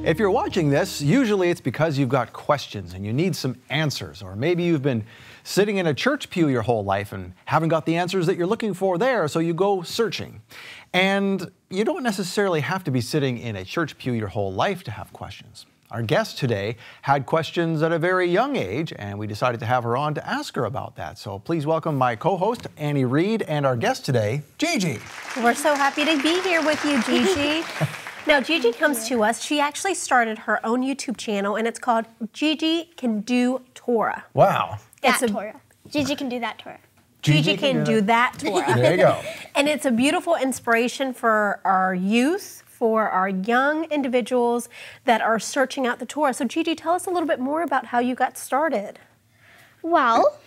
If you're watching this, usually it's because you've got questions and you need some answers, or maybe you've been sitting in a church pew your whole life and haven't got the answers that you're looking for there, so you go searching. And you don't necessarily have to be sitting in a church pew your whole life to have questions. Our guest today had questions at a very young age, and we decided to have her on to ask her about that. So please welcome my co-host, Annie Reed, and our guest today, Gigi. We're so happy to be here with you, Gigi. Now, Gigi comes to us. She actually started her own YouTube channel, and it's called GigiCanDoThatTorah. Wow. Torah. Gigi can do that Torah. Gigi can do that Torah. There you go. And it's a beautiful inspiration for our youth, for our young individuals that are searching out the Torah. So Gigi, tell us a little bit more about how you got started. Well,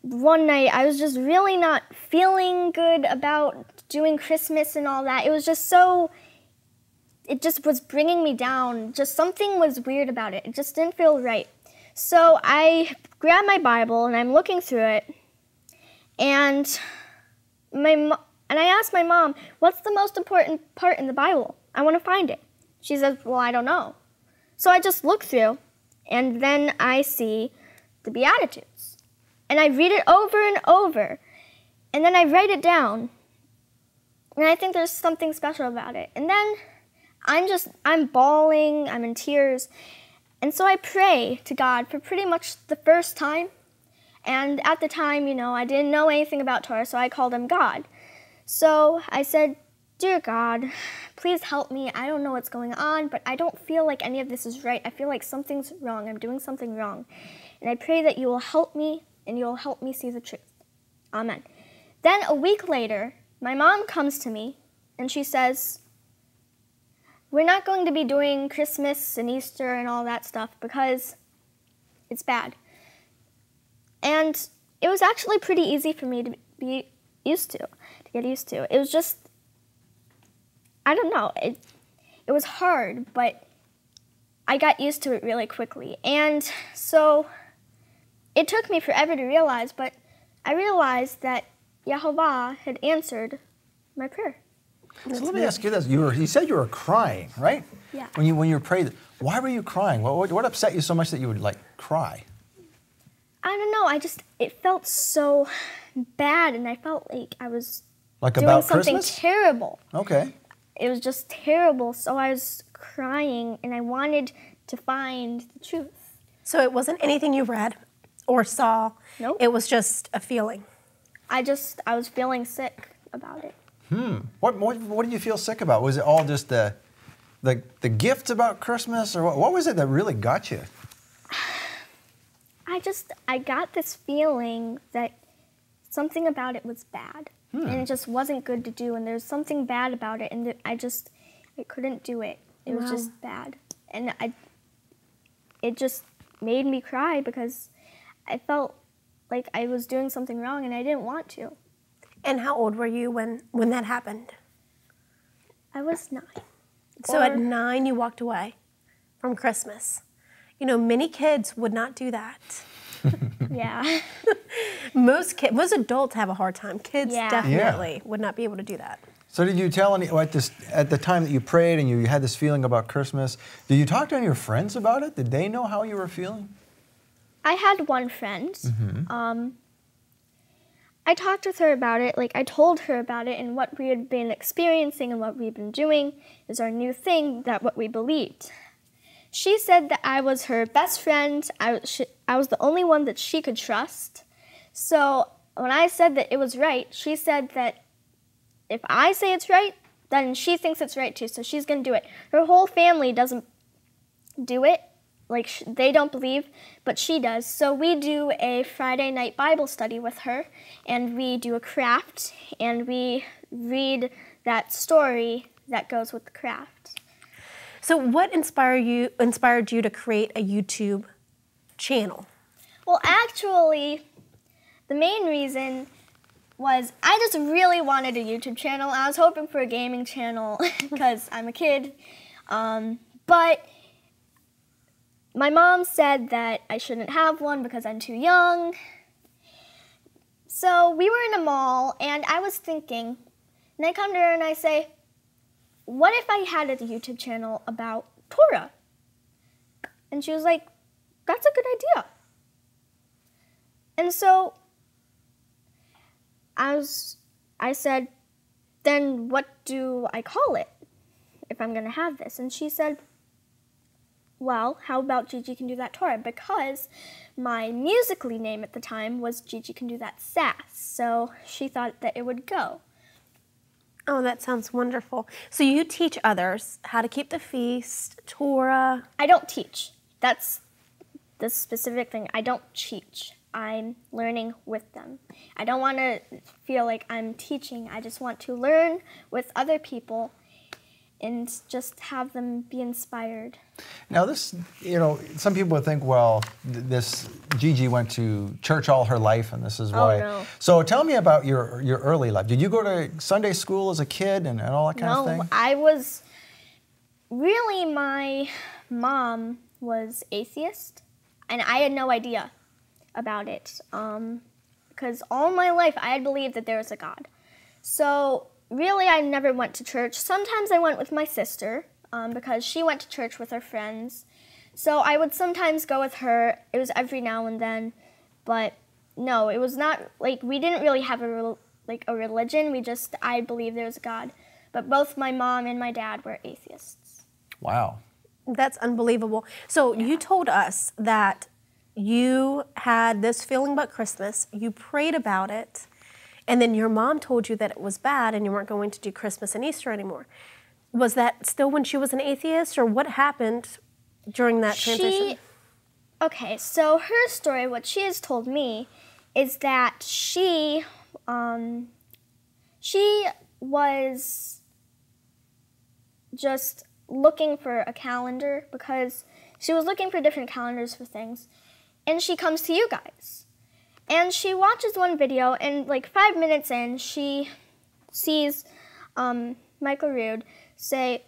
one night I was just really not feeling good about doing Christmas and all that. It was just it just was bringing me down. Just something was weird about it. It just didn't feel right. So I grabbed my Bible and I'm looking through it, and I asked my mom, what's the most important part in the Bible? I want to find it. She says, well, I don't know. So I just look through, and then I see the Beatitudes. And I read it over and over, and then I write it down. And I think there's something special about it. And then I'm bawling, I'm in tears. And so I pray to God for pretty much the first time. And at the time, I didn't know anything about Torah, so I called him God. So I said, dear God, please help me. I don't know what's going on, but I don't feel like any of this is right. I feel like something's wrong. I'm doing something wrong. And I pray that you will help me, and you'll help me see the truth. Amen. Then a week later, my mom comes to me, and she says, we're not going to be doing Christmas and Easter and all that stuff because it's bad. And it was actually pretty easy for me to get used to. It was just, I don't know, it was hard, but I got used to it really quickly. And so it took me forever to realize, but I realized that Yehovah had answered my prayer. So let me ask you this. You said you were crying, right? Yeah. When you prayed, why were you crying? What upset you so much that you would cry? I don't know. It felt so bad, and I felt like I was doing about something Christmas? terrible. Okay. It was just terrible, so I was crying, and I wanted to find the truth. So it wasn't anything you read or saw. Nope. It was just a feeling. I was feeling sick about it. What did you feel sick about? Was it all just the gifts about Christmas, or what was it that really got you? I got this feeling that something about it was bad, and it just wasn't good to do, and there's something bad about it, and I couldn't do it. It was just bad, and it just made me cry because I felt like I was doing something wrong, and I didn't want to. And how old were you when that happened? I was 9. So at 9, you walked away from Christmas. Many kids would not do that. Yeah. Most adults have a hard time. Kids definitely would not be able to do that. So did you tell at the time that you prayed and you had this feeling about Christmas, did you talk to any of your friends about it? Did they know how you were feeling? I had one friend. Mm-hmm. I talked with her about it. I told her about it and what we had been experiencing and what we've been doing is our new thing, that what we believed. She said that I was her best friend. I was the only one that she could trust. So when I said that it was right, she said that if I say it's right, then she thinks it's right too, so she's going to do it. Her whole family doesn't do it. They don't believe, but she does. So we do a Friday night Bible study with her, and we do a craft, and we read that story that goes with the craft. So what inspired you to create a YouTube channel? Well, actually, the main reason was I just really wanted a YouTube channel. I was hoping for a gaming channel because I'm a kid, but my mom said that I shouldn't have one because I'm too young. So we were in a mall, and I was thinking, and I come to her and I say, what if I had a YouTube channel about Torah? And she was like, that's a good idea. And so I said, then what do I call it if I'm going to have this? And she said, well, how about GigiCanDoThatTorah? Because my Musical.ly name at the time was GigiCanDoThatSass, so she thought that it would go. Oh, that sounds wonderful. So you teach others how to keep the feast, Torah. I don't teach. That's the specific thing. I don't teach. I'm learning with them. I don't want to feel like I'm teaching. I just want to learn with other people and just have them be inspired. Now this, some people would think, well, this Gigi went to church all her life and this is why. Oh, no. So tell me about your early life. Did you go to Sunday school as a kid and all that kind of thing? No, my mom was atheist and I had no idea about it because all my life I had believed that there was a God. So really, I never went to church. Sometimes I went with my sister because she went to church with her friends. So I would sometimes go with her. It was every now and then. But no, it was not, we didn't really have a religion. I believed there was a God. But both my mom and my dad were atheists. Wow. That's unbelievable. So you told us that you had this feeling about Christmas. You prayed about it. And then your mom told you that it was bad and you weren't going to do Christmas and Easter anymore. Was that still when she was an atheist, or what happened during that transition? Okay, so her story, what she has told me, is that she was just looking for a calendar because she was looking for different calendars for things. And she comes to you guys. And she watches one video, and 5 minutes in, she sees Michael Rood say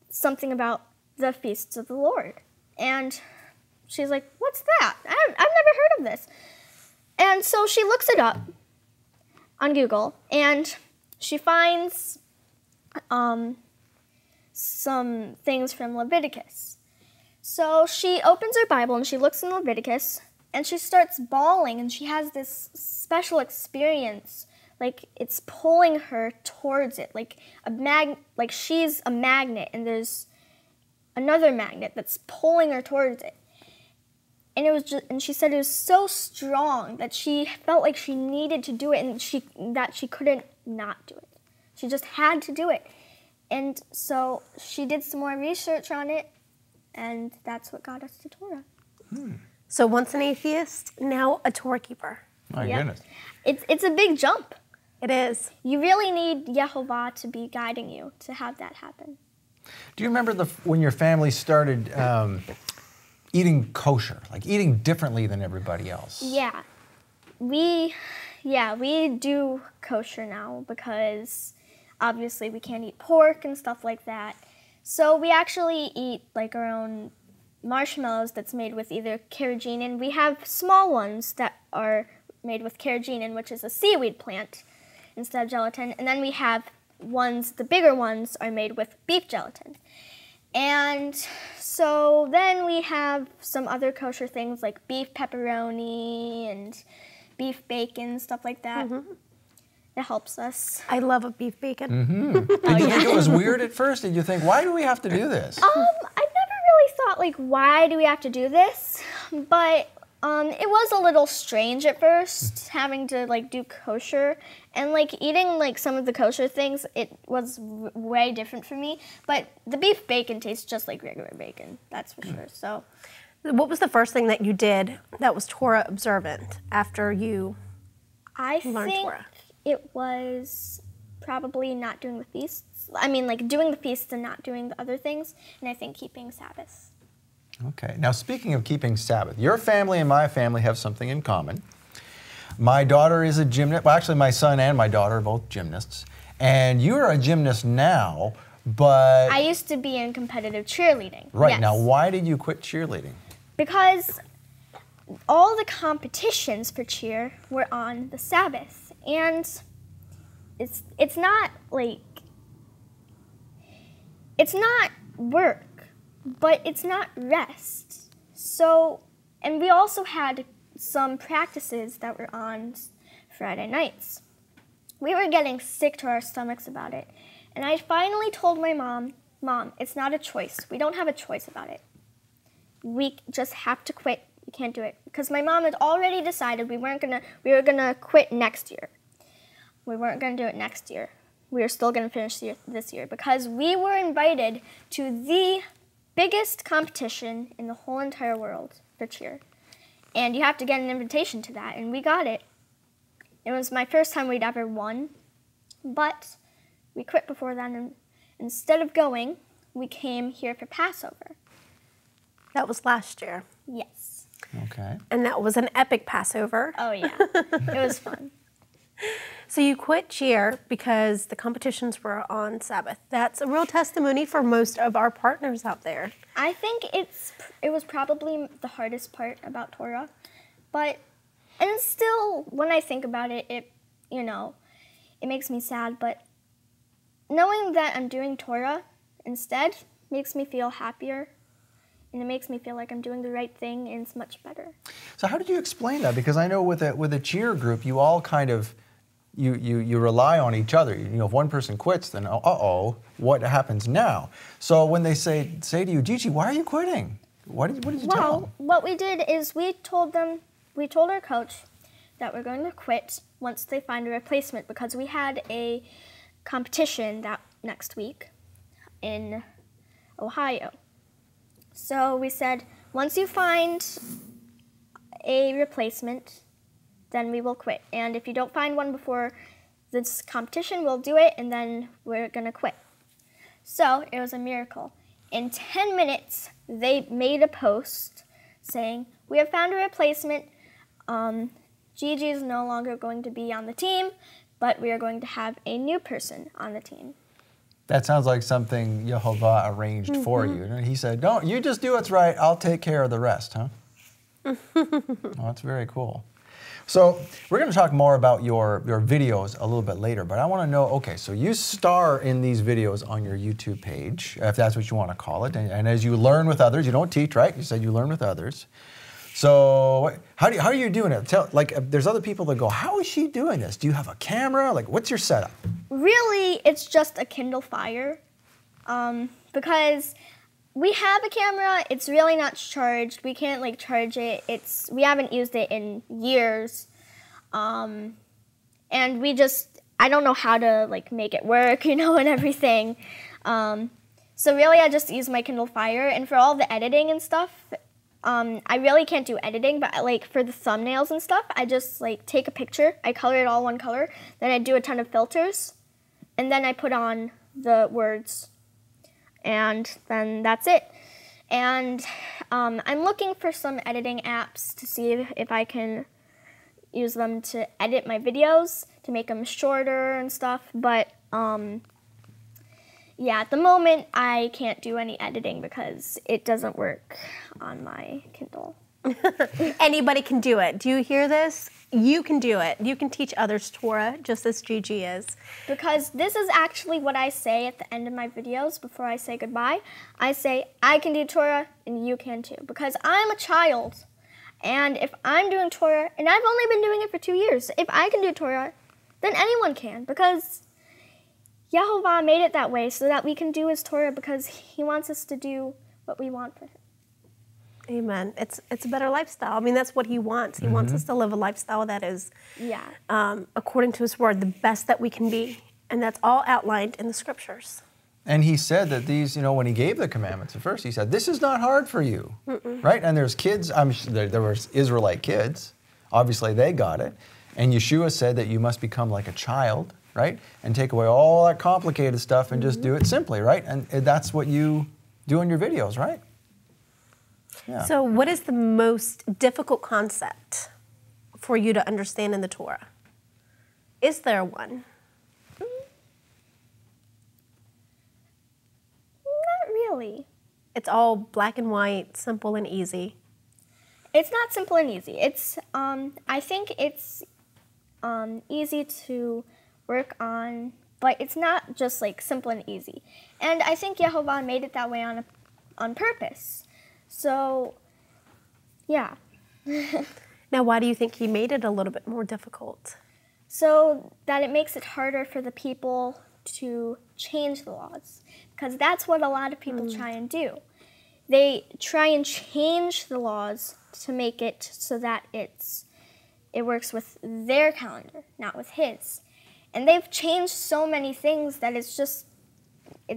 something about the feasts of the Lord. And she's like, what's that? I've never heard of this. And so she looks it up on Google, and she finds some things from Leviticus. So she opens her Bible, and she looks in Leviticus, and she starts bawling, and she has this special experience, it's pulling her towards it, she's a magnet, and there's another magnet that's pulling her towards it. And and she said it was so strong that she felt like she needed to do it, and that she couldn't not do it. She just had to do it. And so she did some more research on it, and that's what got us to Torah. So once an atheist, now a Torah keeper. My goodness. It's a big jump. It is. You really need Yehovah to be guiding you to have that happen. Do you remember when your family started eating kosher, eating differently than everybody else? Yeah. We do kosher now because obviously we can't eat pork and stuff like that. So we actually eat our own marshmallows that's made with either carrageenan. We have small ones that are made with carrageenan, which is a seaweed plant, instead of gelatin. And then we have the bigger ones are made with beef gelatin. And so then we have some other kosher things like beef pepperoni and beef bacon, stuff like that. Mm-hmm. It helps us. I love a beef bacon. Mm-hmm. Did you think it was weird at first? Did you think, why do we have to do this? I never really thought, why do we have to do this? But it was a little strange at first, having to, do kosher. And, eating, some of the kosher things, it was way different for me. But the beef bacon tastes just like regular bacon, that's for sure. So, what was the first thing that you did that was Torah observant after you learned Torah? It was probably not doing the feasts. Doing the feasts and not doing the other things. And I think keeping Sabbath. Okay. Now, speaking of keeping Sabbath, your family and my family have something in common. My daughter is a gymnast. Well, actually, my son and my daughter are both gymnasts. And you're a gymnast now, but... I used to be in competitive cheerleading. Right. Yes. Now, why did you quit cheerleading? Because all the competitions for cheer were on the Sabbath. And it's not it's not work, but it's not rest. So, and we also had some practices that were on Friday nights. We were getting sick to our stomachs about it. And I finally told my mom, Mom, it's not a choice. We don't have a choice about it. We just have to quit. We can't do it. Because my mom had already decided we were gonna quit next year. We weren't gonna do it next year. We were still gonna finish this year because we were invited to the biggest competition in the whole entire world for cheer. And you have to get an invitation to that, and we got it. It was my first time we'd ever won, but we quit before then, and instead of going, we came here for Passover. That was last year. Yes. Okay. And that was an epic Passover. Oh, yeah. It was fun. So you quit cheer because the competitions were on Sabbath. That's a real testimony for most of our partners out there. I think it was probably the hardest part about Torah, and still, when I think about it, it makes me sad, but knowing that I'm doing Torah instead makes me feel happier, and it makes me feel like I'm doing the right thing, and it's much better. So how did you explain that? Because I know with a cheer group, you all kind of, you rely on each other. If one person quits, then what happens now? So when they say to you, Gigi, why are you quitting? What did you tell them? What we did is we told our coach that we're going to quit once they find a replacement, because we had a competition that next week in Ohio. So we said, once you find a replacement, then we will quit. And if you don't find one before this competition, we'll do it, and then we're gonna quit. So it was a miracle. In 10 minutes, they made a post saying, we have found a replacement. Gigi is no longer going to be on the team, but we are going to have a new person on the team. That sounds like something Yehovah arranged for you. He said, "Don't you just do what's right, I'll take care of the rest," huh? Well, that's very cool. So we're going to talk more about your videos a little bit later, but I want to know, okay, so you star in these videos on your YouTube page, if that's what you want to call it, and as you learn with others, you don't teach, right? You said you learn with others. So how are you doing it? There's other people that go, how is she doing this? Do you have a camera? What's your setup? Really, it's just a Kindle Fire, because we have a camera. It's really not charged. We can't charge it. We haven't used it in years, and I don't know how to make it work, and everything. So really, I just use my Kindle Fire, and for all the editing and stuff. I really can't do editing, but for the thumbnails and stuff, I just take a picture, I color it all one color, then I do a ton of filters, and then I put on the words, and then that's it. And I'm looking for some editing apps to see if I can use them to edit my videos, to make them shorter and stuff, but yeah, at the moment, I can't do any editing because it doesn't work on my Kindle. Anybody can do it. Do you hear this? You can do it. You can teach others Torah just as Gigi is. Because this is actually what I say at the end of my videos before I say goodbye. I say, I can do Torah and you can too. Because I'm a child. And if I'm doing Torah, and I've only been doing it for 2 years, if I can do Torah, then anyone can. Because Yehovah made it that way so that we can do his Torah, because he wants us to do what we want for him. Amen. It's a better lifestyle. I mean, that's what he wants. He wants us to live a lifestyle that is, according to his word, the best that we can be. And that's all outlined in the scriptures. And he said that these, when he gave the commandments at first, he said, this is not hard for you, right? And there's kids, there were Israelite kids. Obviously, they got it. And Yeshua said that you must become like a child, right? And take away all that complicated stuff and just do it simply, right? And that's what you do in your videos, right? Yeah. So what is the most difficult concept for you to understand in the Torah? Is there one? Not really. It's all black and white, simple and easy. It's not simple and easy. It's I think it's easy to work on but it's not just like simple and easy. And I think Yehovah made it that way on purpose. So, yeah. Now, why do you think he made it a little bit more difficult? So that it makes it harder for the people to change the laws, because that's what a lot of people try and do. They try and change the laws to make it so that it works with their calendar, not with his. And they've changed so many things that it's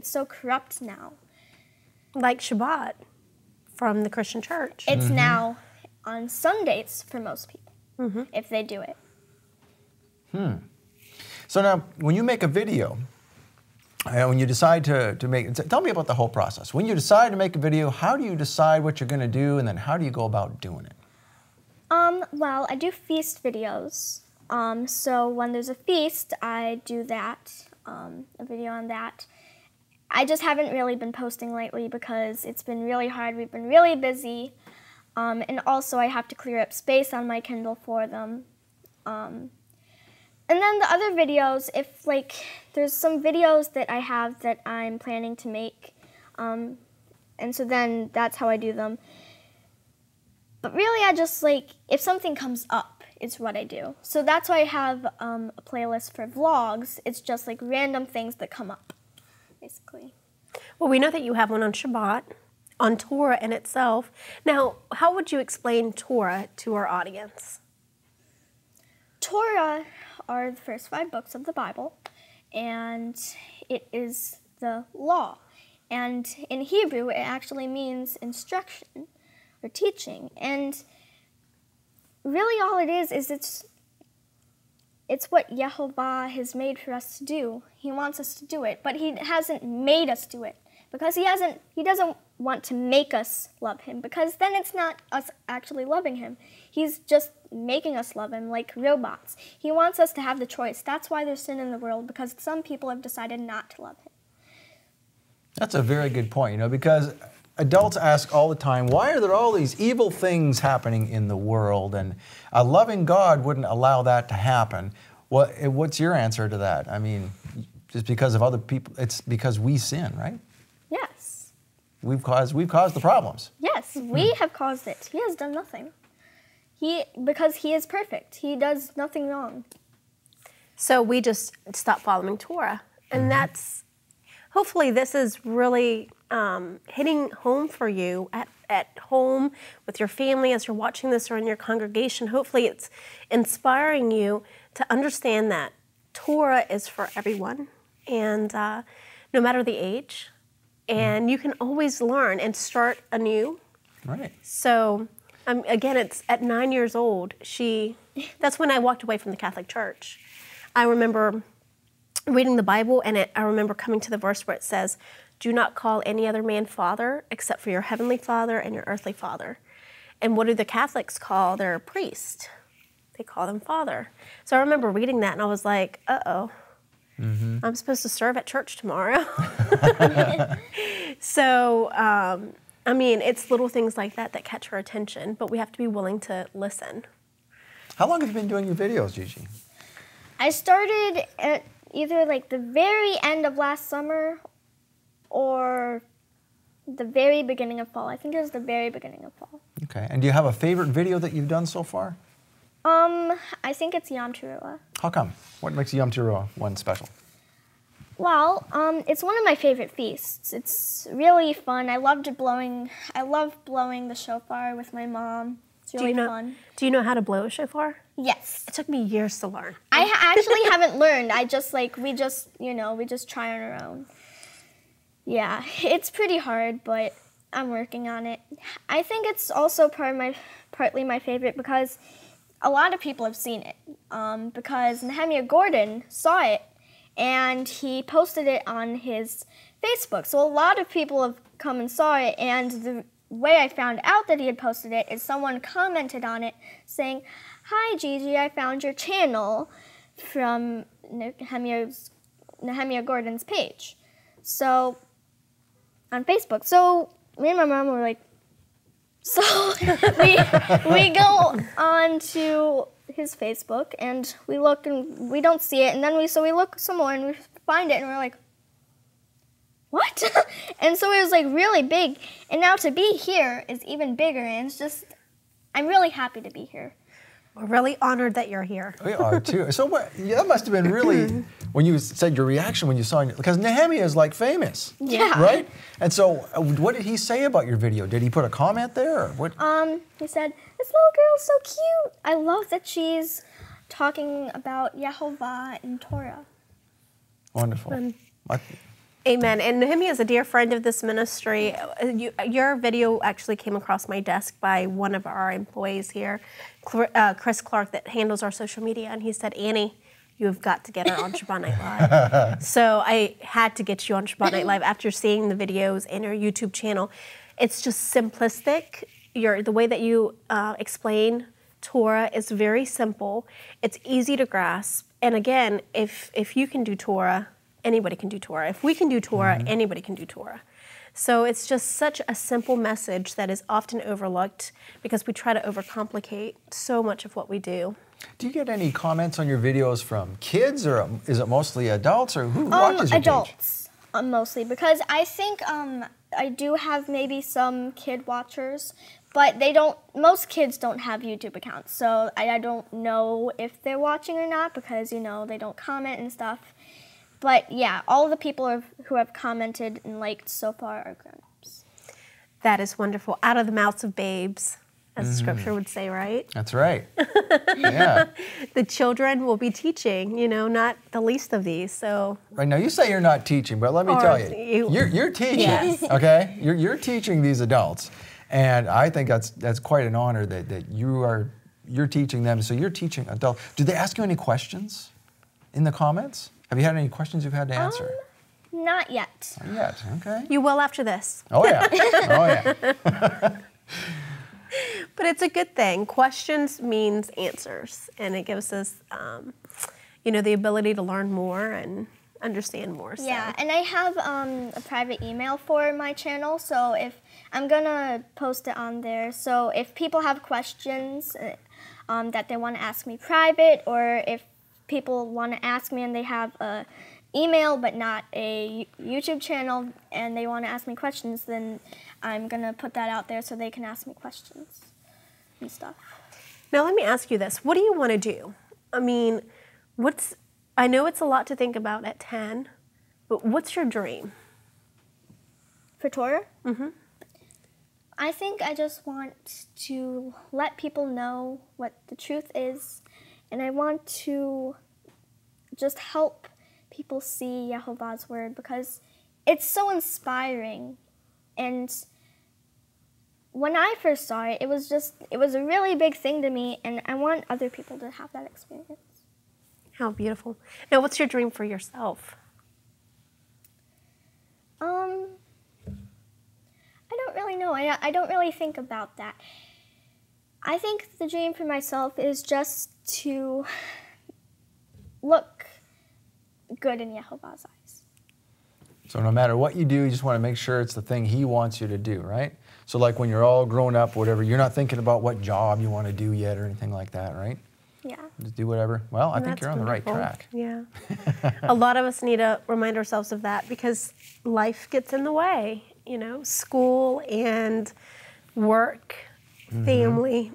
so corrupt now. Like Shabbat from the Christian church. It's now on Sundays for most people, if they do it. So now, when you make a video, when you decide to make, tell me about the whole process. When you decide to make a video, how do you decide what you're going to do, and then how do you go about doing it? Well, I do feast videos. So when there's a feast, I do that, a video on that. I just haven't really been posting lately because it's been really hard. We've been really busy. And also I have to clear up space on my Kindle for them. And then the other videos, if like there's some videos that I have that I'm planning to make, and so then that's how I do them. But really I just like, if something comes up, it's what I do. So that's why I have a playlist for vlogs. It's just like random things that come up, basically. Well, we know that you have one on Shabbat, on Torah in itself. Now, how would you explain Torah to our audience? Torah are the first 5 books of the Bible, and it is the law. And in Hebrew, it actually means instruction or teaching. And really all it is it's what Yehovah has made for us to do. He wants us to do it, but he hasn't made us do it because he doesn't want to make us love him, because then it's not us actually loving him. He's just making us love him like robots. He wants us to have the choice. That's why there's sin in the world, because some people have decided not to love him. That's a very good point, because adults ask all the time, why are there all these evil things happening in the world? And a loving God wouldn't allow that to happen. What's your answer to that? I mean, just because of other people, it's because we sin, right? Yes. We've caused the problems. Yes, we have caused it. He has done nothing. Because he is perfect. He does nothing wrong. So we just stop following Torah. And that's, hopefully this is really hitting home for you at home with your family as you're watching this, or in your congregation. Hopefully it's inspiring you to understand that Torah is for everyone, and no matter the age, and you can always learn and start anew. Right. So again, it's at 9 years old, that's when I walked away from the Catholic Church. I remember reading the Bible, and I remember coming to the verse where it says, do not call any other man father except for your heavenly Father and your earthly father. And what do the Catholics call their priest? They call them father. So I remember reading that, and I was like, uh-oh, I'm supposed to serve at church tomorrow. So, I mean, it's little things like that that catch our attention, but we have to be willing to listen. How long have you been doing your videos, Gigi? I started at either like the very end of last summer or the very beginning of fall. I think it was the very beginning of fall. Okay. And do you have a favorite video that you've done so far? I think it's Yom Teruah. How come? What makes Yom Teruah one special? Well, it's one of my favorite feasts. It's really fun. I love blowing the shofar with my mom. It's really fun. Do you know how to blow a shofar? Yes. It took me years to learn. I actually haven't learned. We just try on our own. Yeah, it's pretty hard, but I'm working on it. I think it's also partly my favorite because a lot of people have seen it. Because Nehemiah Gordon saw it, and he posted it on his Facebook. So a lot of people have come and saw it, and the way I found out that he had posted it is someone commented on it saying, "Hi Gigi, I found your channel from Nehemiah Gordon's page." So on Facebook. So me and my mom were like, so we go on to his Facebook and we look and we don't see it, and then we look some more and we find it, and we're like, what? And so it was like really big. And now to be here is even bigger. And it's just, I'm really happy to be here. We're really honored that you're here. We are too. So that must have been really, when you said your reaction when you saw it, because Nehemiah is like famous. Yeah. Right? And so what did he say about your video? Did he put a comment there? Or what? He said, this little girl's so cute. I love that she's talking about Yehovah and Torah. Wonderful. Amen. And Nehemiah is a dear friend of this ministry. Your video actually came across my desk by one of our employees here, Chris Clark, that handles our social media. And he said, Annie, you've got to get her on Shabbat Night Live. So I had to get you on Shabbat Night Live after seeing the videos and your YouTube channel. It's just simplistic. The way that you explain Torah is very simple. It's easy to grasp. And again, if you can do Torah, anybody can do Torah. If we can do Torah, anybody can do Torah. So it's just such a simple message that is often overlooked because we try to overcomplicate so much of what we do. Do you get any comments on your videos from kids, or is it mostly adults, or who watches your adults, mostly, because I think I do have maybe some kid watchers, but most kids don't have YouTube accounts, so I don't know if they're watching or not because, you know, they don't comment and stuff. But yeah, all of the people who have commented and liked so far are grown-ups. That is wonderful. Out of the mouths of babes, as the scripture would say, right? That's right. Yeah. The children will be teaching, you know, not the least of these. So Right now, you say you're not teaching, but let me tell you, you're teaching. Yes. Okay, you're teaching these adults, and I think that's quite an honor that you're teaching them. So you're teaching adults. Do they ask you any questions in the comments? Have you had any questions you've had to answer? Not yet. Not yet. Okay. you will after this. Oh yeah. Oh yeah. But it's a good thing. Questions means answers, and it gives us, you know, the ability to learn more and understand more. So. Yeah, and I have a private email for my channel, so if I'm gonna post it on there. So if people have questions that they want to ask me private, or if people want to ask me and they have a email but not a YouTube channel and they want to ask me questions, then I'm going to put that out there so they can ask me questions and stuff. Now let me ask you this. What do you want to do? I mean, I know it's a lot to think about at 10, but what's your dream? For Torah? Mm-hmm. I think I just want to let people know what the truth is, and I want to just help people see Yehovah's word because it's so inspiring. And when I first saw it, it was a really big thing to me, and I want other people to have that experience. How beautiful. Now, what's your dream for yourself? I don't really know. I don't really think about that. I think the dream for myself is just to look good in Yehovah's eyes. So no matter what you do, you just want to make sure it's the thing He wants you to do, right? So like when you're all grown up, whatever, you're not thinking about what job you want to do yet or anything like that, right? Yeah. Just do whatever. Well, I think you're on the right track. Yeah. A lot of us need to remind ourselves of that because life gets in the way, you know, school and work, family,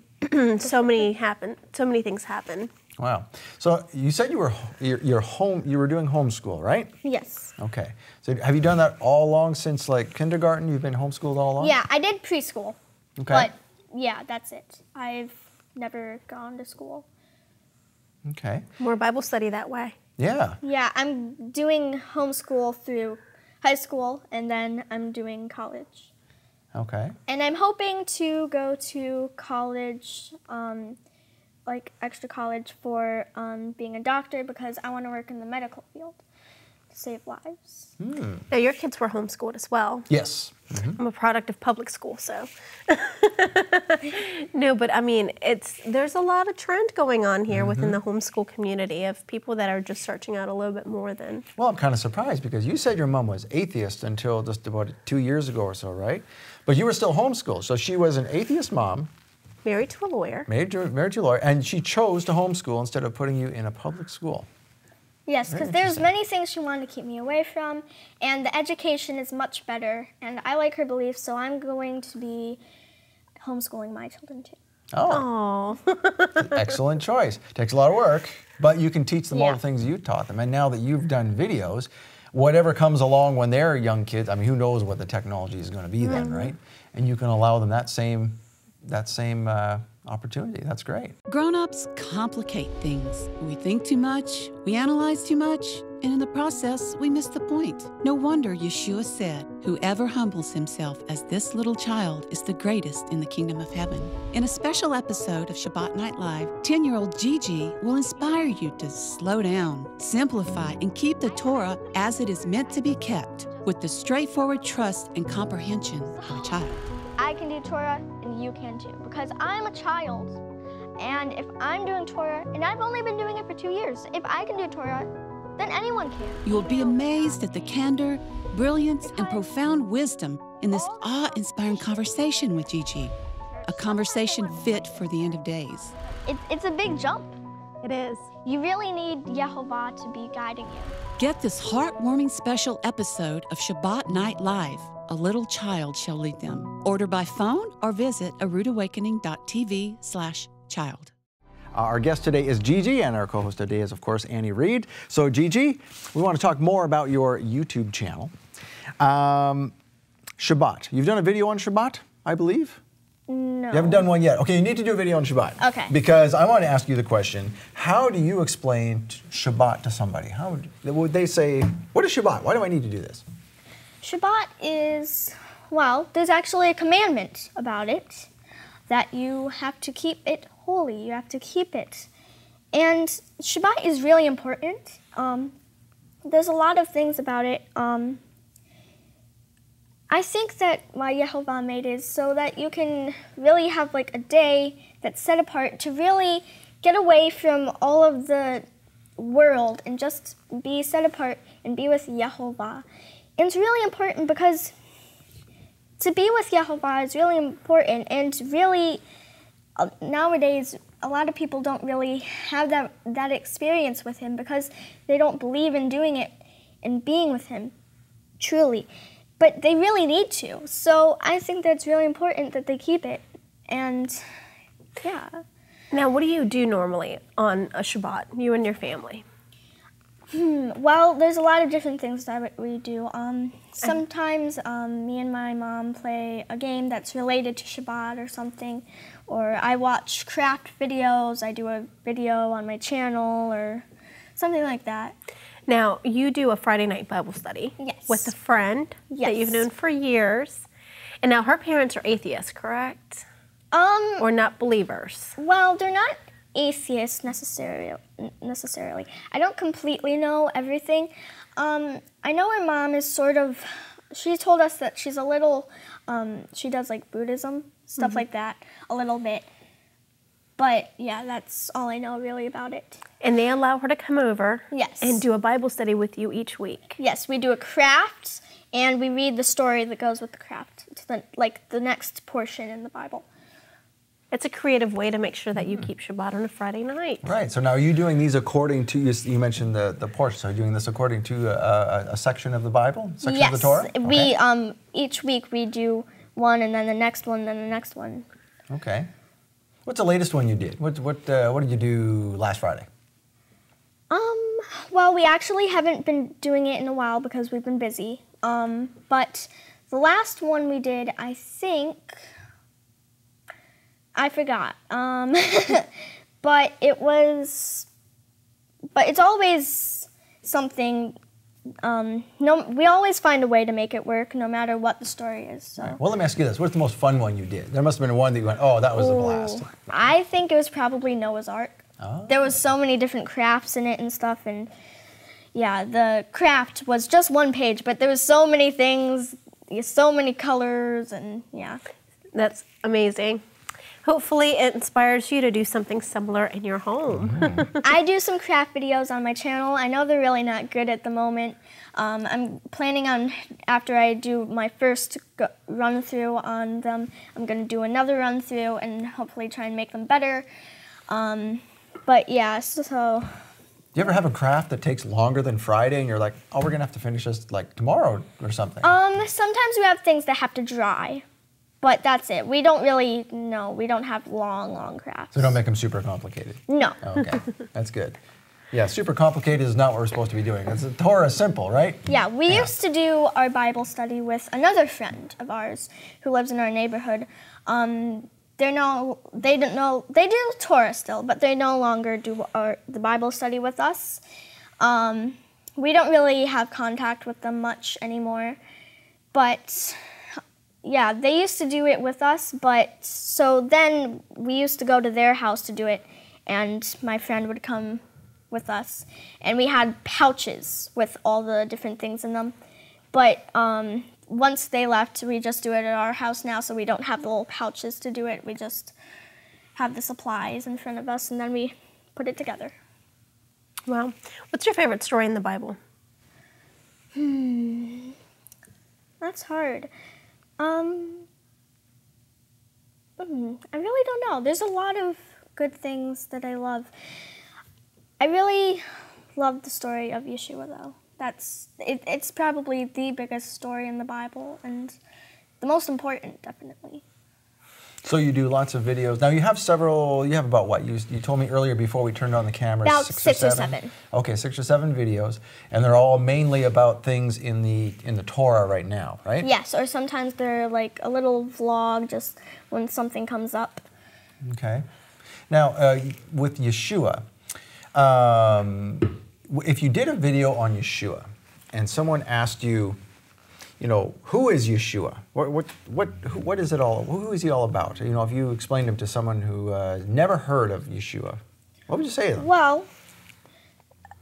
so many things happen. Wow. So you said you were doing homeschool, right? Yes. Okay. So have you done that all along since like kindergarten? You've been homeschooled all along? Yeah, I did preschool. Okay. But yeah, that's it. I've never gone to school. Okay. More Bible study that way. Yeah. Yeah, I'm doing homeschool through high school, and then I'm doing college. Okay. And I'm hoping to go to college, like extra college for being a doctor because I want to work in the medical field to save lives. Now, your kids were homeschooled as well. Yes. I'm a product of public school, so. No, but I mean, there's a lot of trend going on here within the homeschool community of people that are just searching out a little bit more than. Well, I'm kind of surprised because you said your mom was atheist until just about 2 years ago or so, right? But you were still homeschooled, so she was an atheist mom. Married to a lawyer. Married to a lawyer, and she chose to homeschool instead of putting you in a public school. Yes, because there's many things she wanted to keep me away from, and the education is much better, and I like her beliefs, so I'm going to be homeschooling my children too. Oh, excellent choice. Takes a lot of work, but you can teach them all the things you taught them. And now that you've done videos, whatever comes along when they're young kids, I mean, who knows what the technology is going to be then, right? And you can allow them that same opportunity. That's great. Grown-ups complicate things. We think too much, we analyze too much, and in the process, we miss the point. No wonder Yeshua said, "Whoever humbles himself as this little child is the greatest in the kingdom of heaven." In a special episode of Shabbat Night Live, 10-year-old Gigi will inspire you to slow down, simplify, and keep the Torah as it is meant to be kept, with the straightforward trust and comprehension of a child. I can do Torah, and you can too, because I'm a child. And if I'm doing Torah, and I've only been doing it for 2 years, if I can do Torah, then anyone can. You will be amazed at the candor, brilliance, and profound wisdom in this awe-inspiring conversation with Gigi, a conversation fit for the end of days. It's a big jump. It is. You really need Yehovah to be guiding you. Get this heartwarming special episode of Shabbat Night Live, A Little Child Shall Lead Them. Order by phone or visit aroodawakening.tv/child. Our guest today is Gigi, and our co-host today is, of course, Annie Reed. So, Gigi, we want to talk more about your YouTube channel. Shabbat. You've done a video on Shabbat, I believe? No. You haven't done one yet. Okay, you need to do a video on Shabbat. Okay. Because I want to ask you the question, how do you explain Shabbat to somebody? How would they say, what is Shabbat? Why do I need to do this? Shabbat is, well, there's actually a commandment about it, that you have to keep it holy. You have to keep it. And Shabbat is really important. There's a lot of things about it. I think that why Yehovah made it is so that you can really have like a day that's set apart to really get away from all of the world and just be set apart and be with Yehovah. And it's really important because to be with Yehovah is really important, and really nowadays a lot of people don't really have that experience with him because they don't believe in doing it and being with him truly. But they really need to. So I think that it's really important that they keep it. And yeah. Now, what do you do normally on a Shabbat, you and your family? Well, there's a lot of different things that we do. Sometimes me and my mom play a game that's related to Shabbat or something. Or I watch craft videos. I do a video on my channel or something like that. Now, you do a Friday night Bible study with a friend that you've known for years. And now her parents are atheists, correct? Or not believers? Well, they're not atheists necessarily. I don't completely know everything. I know her mom is sort of, she told us that she's a little, she does like Buddhism, stuff like that, a little bit. But yeah, that's all I know really about it. And they allow her to come over and do a Bible study with you each week. Yes, we do a craft, and we read the story that goes with the craft, to the next portion in the Bible. It's a creative way to make sure that you keep Shabbat on a Friday night. Right, so now are you doing these according to, you mentioned the portion, so are you doing this according to a section of the Bible, section of the Torah? Yes, we, each week we do one, and then the next one, then the next one. Okay. What's the latest one you did? What did you do last Friday? Well, we actually haven't been doing it in a while because we've been busy. But the last one we did, I think, I forgot. But it's always something. We always find a way to make it work, no matter what the story is. So. Right. Well, let me ask you this: what's the most fun one you did? There must have been one that you went, "Oh, that was a blast." I think it was probably Noah's Ark. Oh. There was so many different crafts in it and stuff, and yeah, the craft was just one page, but there was so many things, so many colors, and yeah. That's amazing. Hopefully it inspires you to do something similar in your home. I do some craft videos on my channel. I know they're really not good at the moment. I'm planning on, after I do my first run-through on them, I'm going to do another run-through and hopefully try and make them better. But yeah, so... you ever have a craft that takes longer than Friday and you're like, oh, we're gonna have to finish this like tomorrow or something? Sometimes we have things that have to dry, but that's it. We don't really, no, we don't have long crafts. So don't make them super complicated? No. Oh, okay, that's good. Yeah, super complicated is not what we're supposed to be doing. It's Torah is simple, right? Yeah, we used to do our Bible study with another friend of ours who lives in our neighborhood. They do Torah still, but they no longer do the Bible study with us. We don't really have contact with them much anymore, but yeah, they used to do it with us, but so then we used to go to their house to do it, and my friend would come with us, and we had pouches with all the different things in them, but once they left, we just do it at our house now, so we don't have the little pouches to do it. We just have the supplies in front of us, and then we put it together. Wow. What's your favorite story in the Bible? That's hard. I really don't know. There's a lot of good things that I love. I really love the story of Yeshua, though. It's probably the biggest story in the Bible and the most important, definitely. So you do lots of videos. Now you have several, you have about what? You told me earlier before we turned on the cameras. About 6 or 7. Okay, 6 or 7 videos. And they're all mainly about things in the Torah right now, right? Yes, or sometimes they're like a little vlog just when something comes up. Okay. Now, with Yeshua, if you did a video on Yeshua and someone asked you, who is Yeshua? What is it all? Who is he all about? If you explained him to someone who never heard of Yeshua, what would you say to them? Well,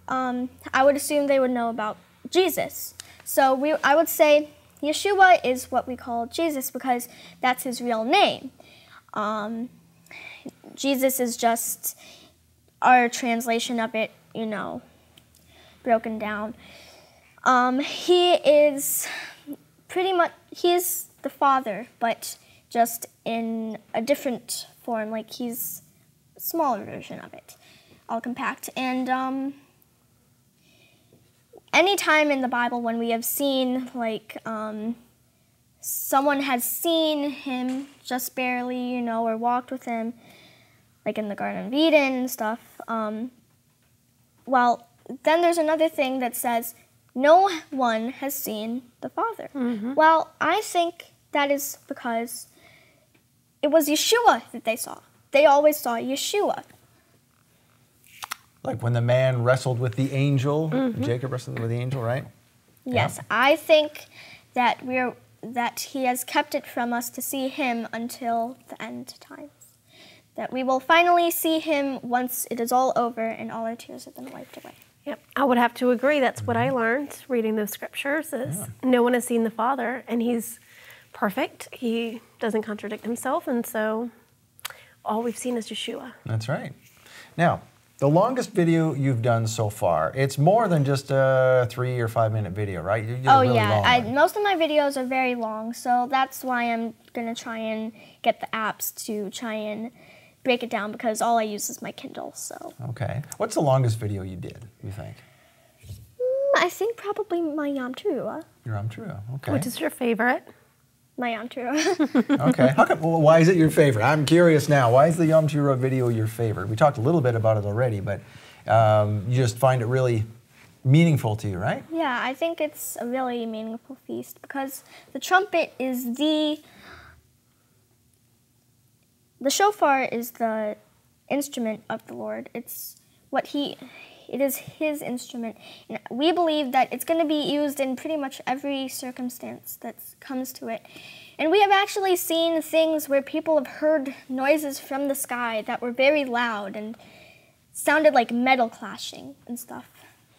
I would assume they would know about Jesus. So I would say Yeshua is what we call Jesus because that's his real name. Jesus is just our translation of it, broken down. He is he's the Father, but just in a different form, like he's a smaller version of it, all compact. And any time in the Bible when we have seen, like, someone has seen him just barely, or walked with him, like in the Garden of Eden and stuff, well, then there's another thing that says, no one has seen the Father. Mm-hmm. Well, I think that is because it was Yeshua that they saw. They always saw Yeshua. Like when the man wrestled with the angel, Jacob wrestled with the angel, right? Yes, yeah. I think that he has kept it from us to see him until the end times. That we will finally see him once it is all over and all our tears have been wiped away. Yep, I would have to agree. That's what I learned reading those scriptures is no one has seen the Father, and he's perfect. He doesn't contradict himself, and so all we've seen is Yeshua. That's right. Now, the longest video you've done so far, it's more than just a 3 or 5 minute video, right? You did a really long one. Most of my videos are very long, so that's why I'm going to try and get the apps to try and break it down because all I use is my Kindle, so. Okay. What's the longest video you did, you think? I think probably my Yom Teruah. Your Yom Teruah, okay. Which is your favorite? My Yom Teruah. Okay. Why is it your favorite? I'm curious now. Why is the Yom Teruah video your favorite? We talked a little bit about it already, but you just find it really meaningful to you, right? Yeah, I think it's a really meaningful feast because the trumpet is the shofar is the instrument of the Lord. It is his instrument. And we believe that it's going to be used in pretty much every circumstance that comes to it. And we have actually seen things where people have heard noises from the sky that were very loud and sounded like metal clashing and stuff.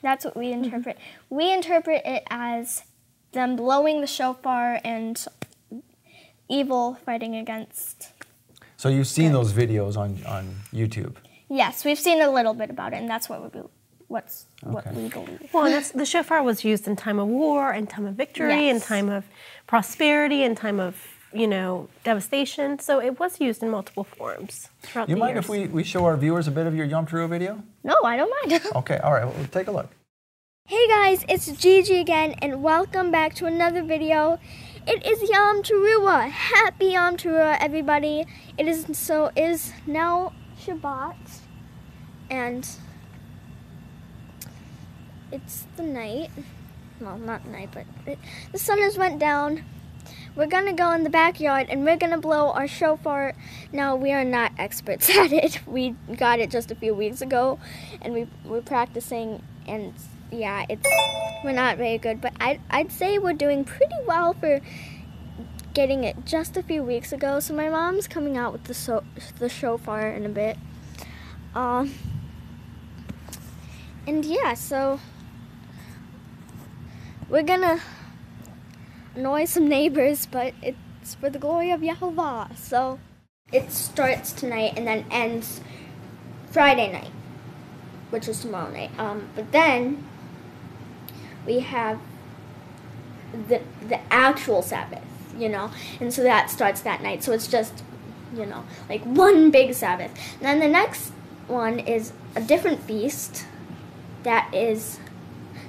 That's what we interpret. We interpret it as them blowing the shofar and evil fighting against. So you've seen those videos on YouTube? Yes, we've seen a little bit about it, and that's what we believe. Well, and the shofar was used in time of war, in time of victory, in time of prosperity, in time of devastation. So it was used in multiple forms throughout the years. You mind if we show our viewers a bit of your Yom Teruah video? No, I don't mind. Okay, all right, well, take a look. Hey guys, it's Gigi again, and welcome back to another video. It is Yom Teruah. Happy Yom Teruah, everybody. It is now Shabbat, and it's the night. Well, not night, but the sun has went down. We're gonna go in the backyard and we're gonna blow our shofar. Now, we are not experts at it. We got it just a few weeks ago, and we're practicing, and yeah, we're not very good, but I'd say we're doing pretty well for getting it just a few weeks ago. So my mom's coming out with the shofar in a bit. And yeah, so we're gonna annoy some neighbors, but it's for the glory of Yehovah. So it starts tonight and then ends Friday night, which is tomorrow night. But then we have the actual Sabbath, and so that starts that night. So it's just, like one big Sabbath. And then the next one is a different feast that is,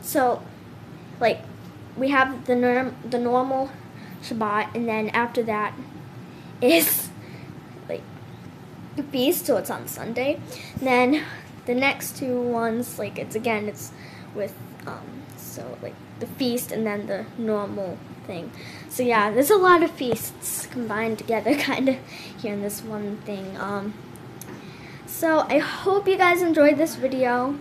so like we have the normal Shabbat, and then after that is like a feast, so it's on Sunday. And then the next two ones, like it's with so like the feast and then the normal thing. So yeah, there's a lot of feasts combined together kind of here in this one thing. So I hope you guys enjoyed this video,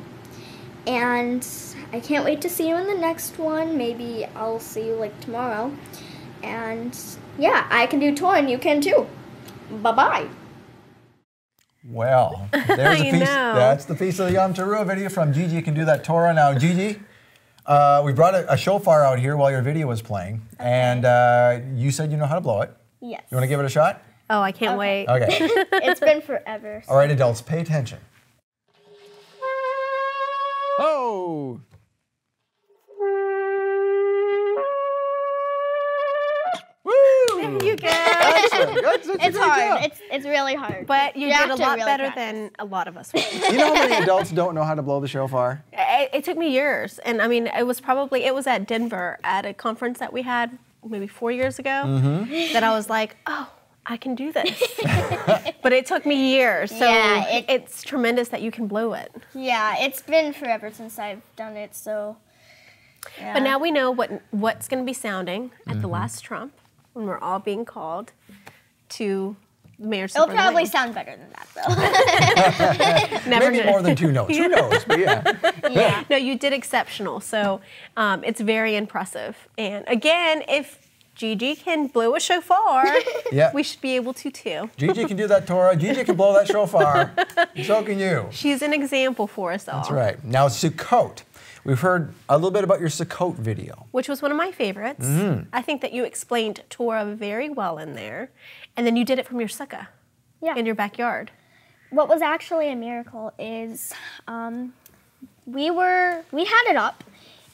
and I can't wait to see you in the next one. Maybe I'll see you like tomorrow. And yeah, I can do Torah and you can too. Bye-bye. Well, there's a piece. That's the piece of the Yom Teruah video from GigiCanDoThatTorah. Now, Gigi, we brought a shofar out here while your video was playing, and you said you know how to blow it. Yes. You want to give it a shot? Oh, I can't wait. Okay. It's been forever. So. All right, adults, pay attention. Oh! Woo! There you go. Excellent. It's hard. It's really hard. But you did a lot better practice. than a lot of us would. You know how many adults don't know how to blow the shofar? It took me years. And I mean, it was at Denver at a conference that we had maybe 4 years ago that I was like, oh, I can do this. But it took me years. So yeah, it's tremendous that you can blow it. Yeah, it's been forever since I've done it, so. Yeah. But now we know what's going to be sounding at the last trump when we're all being called to the marriage supper. It'll probably sound better than that, though. Never Maybe more than 2 notes. Who knows? But yeah. No, you did exceptional. So it's very impressive. And again, if Gigi can blow a shofar, we should be able to too. Gigi can do that Torah. Gigi can blow that shofar. So can you. She's an example for us all. That's right. Now, Sukkot. We've heard a little bit about your Sukkot video. Which was one of my favorites. I think that you explained Torah very well in there. And then you did it from your sukkah in your backyard. What was actually a miracle is we had it up,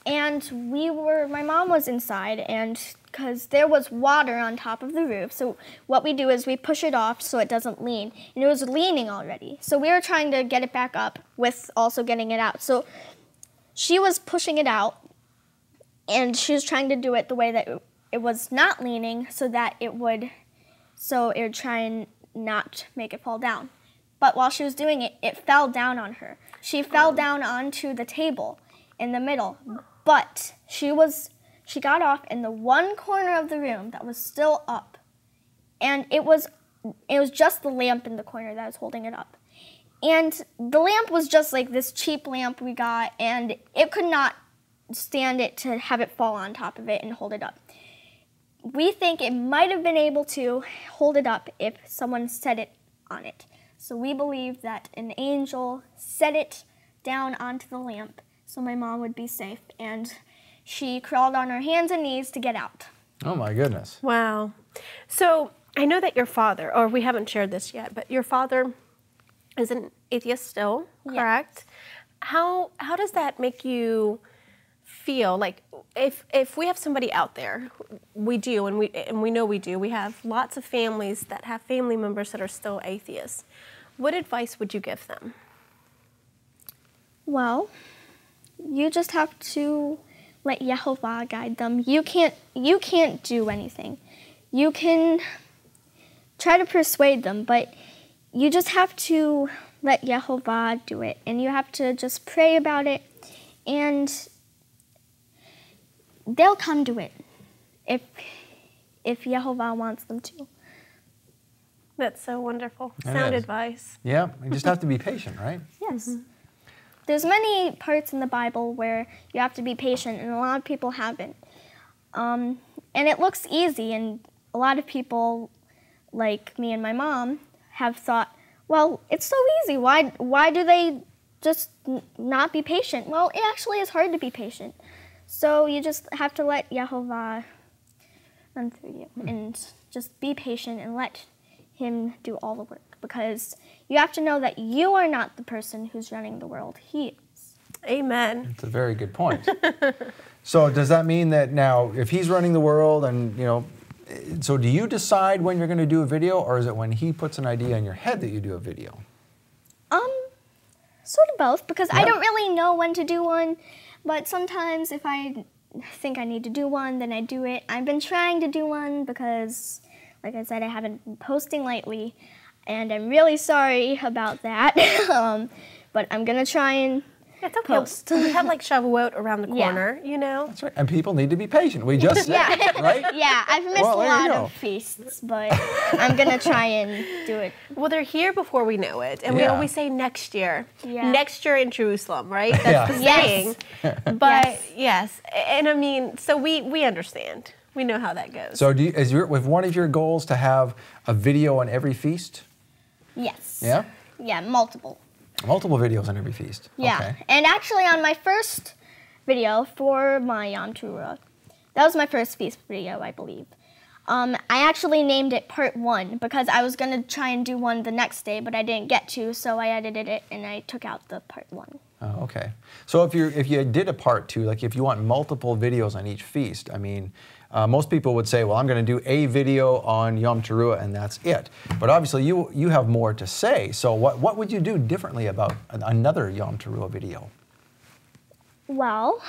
and my mom was inside, and because there was water on top of the roof, so what we do is we push it off so it doesn't lean, and it was leaning already. So we were trying to get it back up with also getting it out. So she was pushing it out, and she was trying to do it the way that it was not leaning, so it would try and not make it fall down. But while she was doing it, it fell down on her. She fell down onto the table in the middle, but she got off in the one corner of the room that was still up, and it was just the lamp in the corner that was holding it up. And the lamp was just like this cheap lamp we got, and it could not stand it to have it fall on top of it and hold it up. We think it might have been able to hold it up if someone set it on it. So we believe that an angel set it down onto the lamp so my mom would be safe, and she crawled on her hands and knees to get out. Oh my goodness. Wow. So I know that your father, or we haven't shared this yet, but your father is an atheist still, correct? Yes. How does that make you feel like if we have somebody out there, we do, and we know we do. We have lots of families that have family members that are still atheists. What advice would you give them? Well, you just have to let Yehovah guide them. You can't do anything. You can try to persuade them, but you just have to let Yehovah do it, and you have to just pray about it, and they'll come to it if Yehovah wants them to. That's so wonderful. Sound advice. Yeah, you just have to be patient, right? Yes. Mm-hmm. There's many parts in the Bible where you have to be patient, and a lot of people haven't. And it looks easy, and a lot of people, like me and my mom, have thought, well, it's so easy. Why do they just not be patient? Well, it actually is hard to be patient. So you just have to let Yehovah run through you and just be patient and let him do all the work, because you have to know that you are not the person who's running the world. He is. Amen. That's a very good point. So does that mean that now if he's running the world and, you know, so do you decide when you're going to do a video, or is it when he puts an idea in your head that you do a video? Sort of both, because I don't really know when to do one, but sometimes if I think I need to do one, then I do it. I've been trying to do one because, like I said, I haven't been posting lately, and I'm really sorry about that, but I'm going to try and post. We have like Shavuot around the corner, you know? That's right. And people need to be patient. We just said, right? Yeah, I've missed a lot of feasts, but I'm going to try and do it. Well, they're here before we know it. And we always say next year. Yeah. Next year in Jerusalem, right? That's the saying. But yes. And I mean, so we understand. We know how that goes. So with one of your goals to have a video on every feast? Yes. Yeah? Yeah, multiple. Multiple videos on every feast. Yeah, okay. And actually on my first video for my Yom Teruah, that was my first feast video, I believe. I actually named it Part 1 because I was going to try and do one the next day, but I didn't get to, so I edited it and I took out the Part 1. Oh, okay. So if you did a Part 2, like if you want multiple videos on each feast, I mean, most people would say, well, I'm going to do a video on Yom Teruah and that's it. But obviously you have more to say. So what would you do differently about another Yom Teruah video? Well,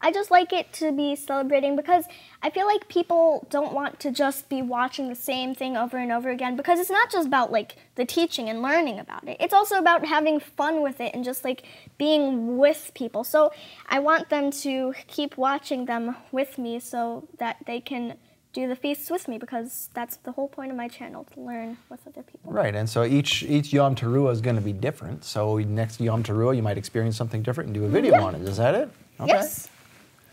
I just like it to be celebrating because I feel like people don't want to just be watching the same thing over and over again, because it's not just about like the teaching and learning about it. It's also about having fun with it and just like being with people. So I want them to keep watching them with me so that they can do the feasts with me, because that's the whole point of my channel, to learn with other people. Right, and so each Yom Teruah is going to be different. So next Yom Teruah you might experience something different and do a video on it. Is that it? Okay. Yes.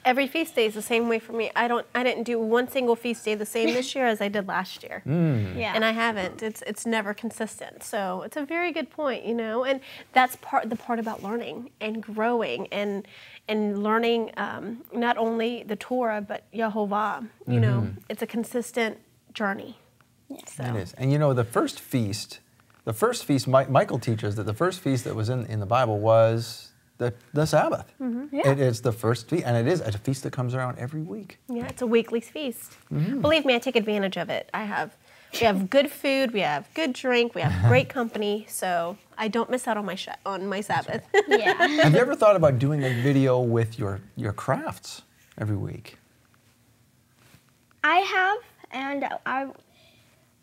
Every feast day is the same way for me. I didn't do one single feast day the same this year as I did last year. Yeah. And I haven't. It's never consistent. So it's a very good point, you know. And that's the part about learning and growing and learning not only the Torah but Yehovah. You know, it's a consistent journey. Yes. So. It is. And you know, the first feast, Michael teaches that the first feast that was in the Bible was the Sabbath. Yeah. It is the first feast, and it is a feast that comes around every week. Yeah, it's a weekly feast. Believe me, I take advantage of it. We have good food, we have good drink, we have great company, so I don't miss out on my Sabbath. Yeah. Have you ever thought about doing a video with your crafts every week? I have, and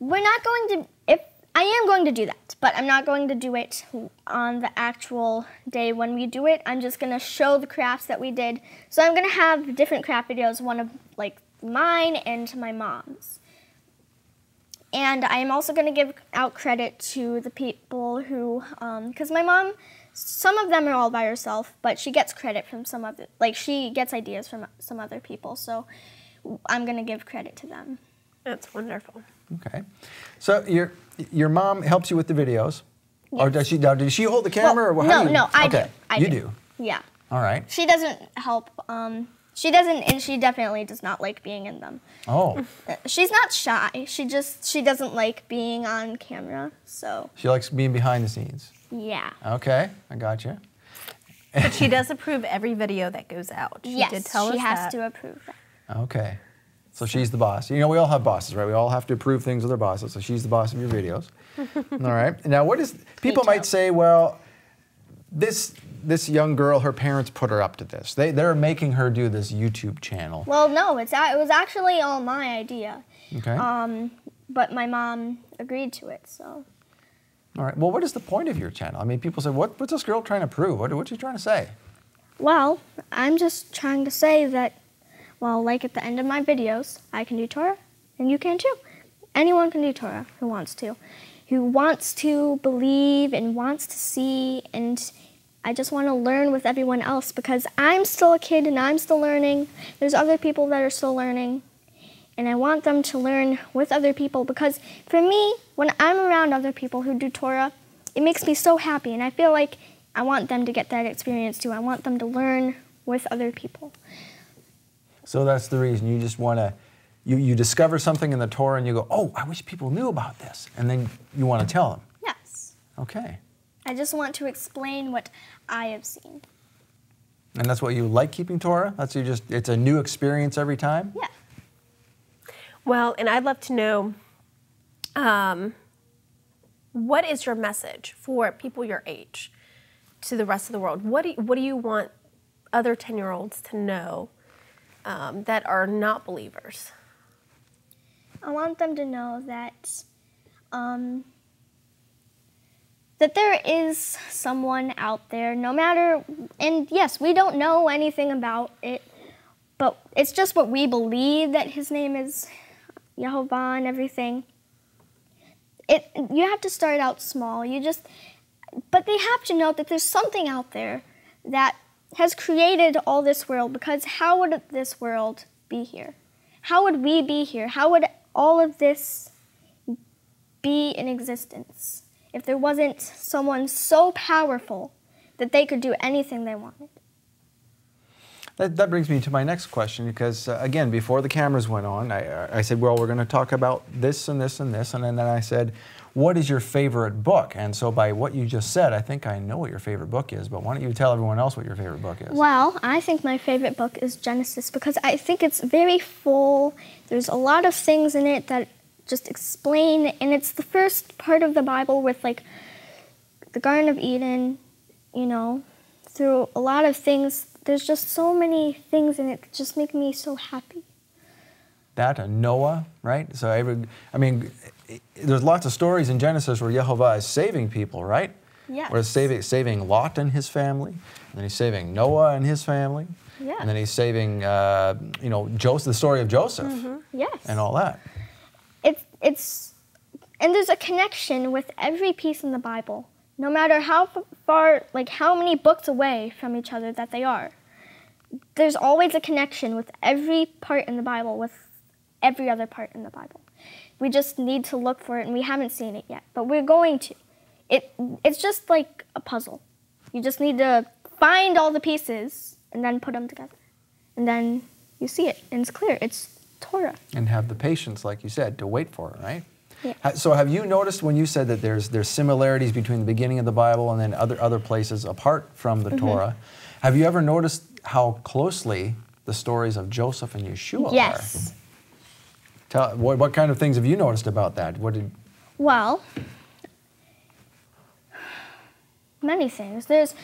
we're not going to, I am going to do that, but I'm not going to do it on the actual day when we do it. I'm just going to show the crafts that we did. So I'm going to have different craft videos, one of like mine and my mom's. And I am also going to give out credit to the people who, because my mom, some of them are all by herself, but she gets credit from some other, like she gets ideas from some other people. So I'm going to give credit to them. That's wonderful. Okay. So your mom helps you with the videos? Yes. Or does she hold the camera? Well, or how do you, no, I do. You do? Yeah. All right. She doesn't help. She doesn't, and she definitely does not like being in them. Oh. She's not shy. She doesn't like being on camera, so. She likes being behind the scenes? Yeah. Okay, I got you. But she does approve every video that goes out. She Yes, did tell she us has that. to approve that. Okay. So she's the boss. You know, we all have bosses, right? We all have to approve things with our bosses. So she's the boss of your videos. All right. Now, what is, people might say, well, this young girl, her parents put her up to this. They're making her do this YouTube channel. Well, no, it was actually all my idea. Okay. But my mom agreed to it, so. All right. Well, what is the point of your channel? I mean, people say, what's this girl trying to prove? What's she trying to say? Well, I'm just trying to say that, well, like at the end of my videos, I can do Torah, and you can too. Anyone can do Torah who wants to believe and wants to see, and I just want to learn with everyone else because I'm still a kid and I'm still learning. There's other people that are still learning, and I want them to learn with other people because for me, when I'm around other people who do Torah, it makes me so happy, and I feel like I want them to get that experience too. I want them to learn with other people. So that's the reason. You just want to, you discover something in the Torah and you go, oh, I wish people knew about this. And then you want to tell them. Yes. Okay. I just want to explain what I have seen. And that's what you like keeping Torah? It's a new experience every time? Yeah. Well, and I'd love to know, what is your message for people your age to the rest of the world? What do you want other 10-year-olds to know that are not believers? I want them to know that that there is someone out there, no matter, and yes, we don't know anything about it, but it's just what we believe, that his name is Yehovah and everything. You have to start out small. But they have to know that there's something out there that has created all this world, because how would this world be here? How would we be here? How would all of this be in existence if there wasn't someone so powerful that they could do anything they wanted? That brings me to my next question, because again, before the cameras went on, I said, well, we're going to talk about this and this and this, and then I said, what is your favorite book? And so by what you just said, I think I know what your favorite book is, but why don't you tell everyone else what your favorite book is? Well, I think my favorite book is Genesis because I think it's very full. There's a lot of things in it that just explain, and it's the first part of the Bible with like the Garden of Eden, you know, through a lot of things. There's just so many things in it that just make me so happy. That and Noah, right? So I mean, there's lots of stories in Genesis where Yehovah is saving people, right? Yes. Where he's saving Lot and his family, and then he's saving Noah and his family, Yeah. and then he's saving, you know, Joseph, the story of Joseph, Yes. and all that. And there's a connection with every piece in the Bible, no matter how far, like how many books away from each other that they are. There's always a connection with every part in the Bible, with every other part in the Bible. We just need to look for it, and we haven't seen it yet, but we're going to. It's just like a puzzle. You just need to find all the pieces and then put them together. And then you see it, and it's clear. It's Torah. And have the patience, like you said, to wait for it, right? Yeah. So have you noticed when you said that there's similarities between the beginning of the Bible and then other places apart from the Torah, have you ever noticed how closely the stories of Joseph and Yeshua Yes. are? What kind of things have you noticed about that? Well, many things. There's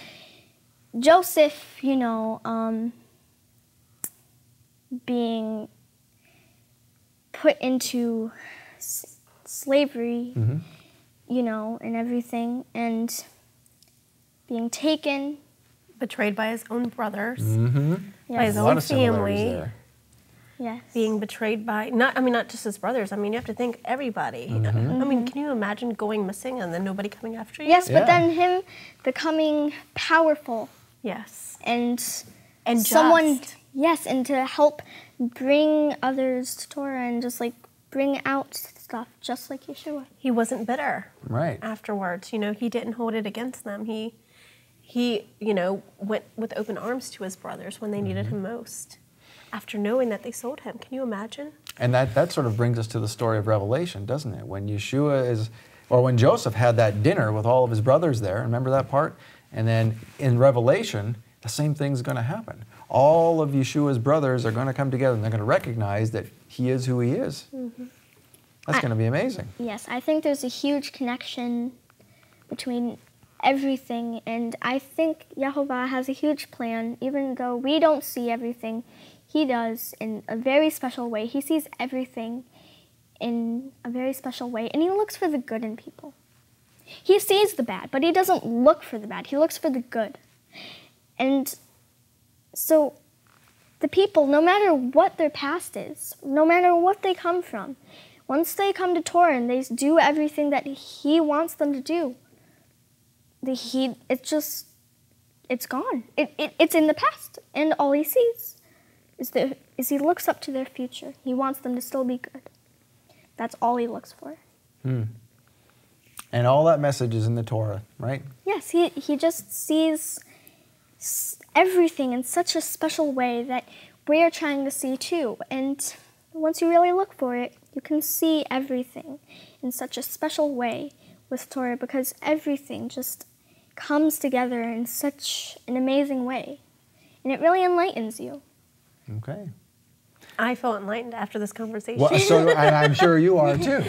Joseph, you know, being put into slavery, you know, and everything, and being taken. Betrayed by his own brothers, Mm-hmm. by his A lot own of similarities family. there. Yes. Being betrayed by, not just his brothers. I mean, you have to think everybody. I mean, can you imagine going missing and then nobody coming after you? Yes, Yeah. but then him becoming powerful Yes. and Someone. yes, and to help bring others to Torah and just like bring out stuff just like Yeshua. He wasn't bitter. Right. Afterwards, you know, he didn't hold it against them. He, you know, went with open arms to his brothers when they needed him most. After knowing that they sold him, can you imagine? And that sort of brings us to the story of Revelation, doesn't it? When when Joseph had that dinner with all of his brothers there, remember that part? And then in Revelation, the same thing's going to happen. All of Yeshua's brothers are going to come together and they're going to recognize that he is who he is. Mm-hmm. That's going to be amazing. Yes, I think there's a huge connection between everything, and I think Yehovah has a huge plan. Even though we don't see everything, he does in a very special way. He sees everything in a very special way, and he looks for the good in people. He sees the bad, but he doesn't look for the bad. He looks for the good. And so the people, no matter what their past is, no matter what they come from, once they come to Torah and they do everything that he wants them to do, it's gone. It's in the past. And all he sees is he looks up to their future. He wants them to still be good. That's all he looks for. And all that message is in the Torah, right? Yes, he just sees everything in such a special way that we're trying to see too. And once you really look for it, you can see everything in such a special way with Torah, because everything just comes together in such an amazing way. And it really enlightens you. Okay. I feel enlightened after this conversation. Well, so and I'm sure you are too.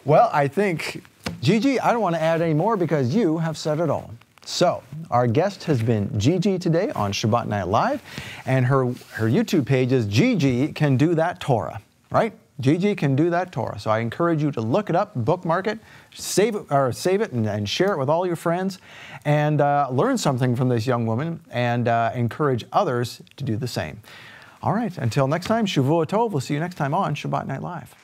Well, I think, Gigi, I don't want to add any more because you have said it all. So, our guest has been Gigi today on Shabbat Night Live, and her YouTube page is GigiCanDoThatTorah, right? Gigi can do that Torah. So I encourage you to look it up, bookmark it, save it and share it with all your friends, and learn something from this young woman, and encourage others to do the same. All right, until next time, Shavua Tov. We'll see you next time on Shabbat Night Live.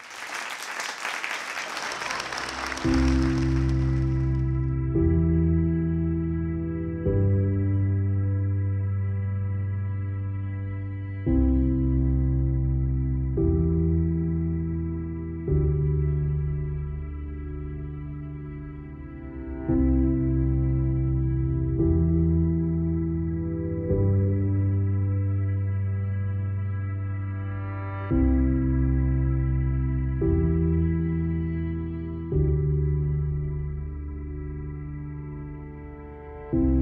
you.